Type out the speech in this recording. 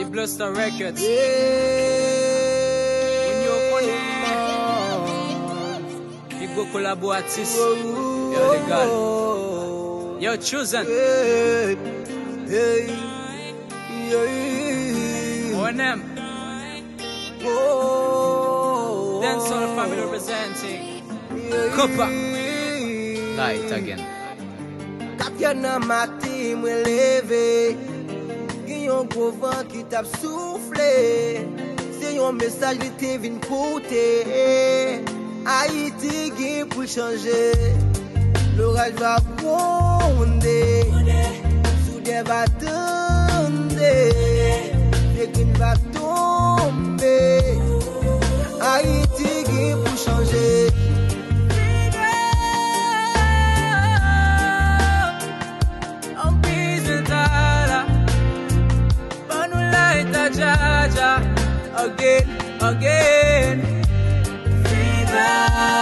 Bluster Records. Big go collabo artist. Yo, the girl. Yo, chosen. O&M. Dancehall family representing. Copper. Light again. Katiana mati mwen leve. Gen yon gros vent qui t'a soufflé. C'est yon message qui te vin koute. Haïti gen pour changer. L'orage va gronder. Soudain va tonder. L'église va tomber. Haïti gen pour changer. Again, again, freedom.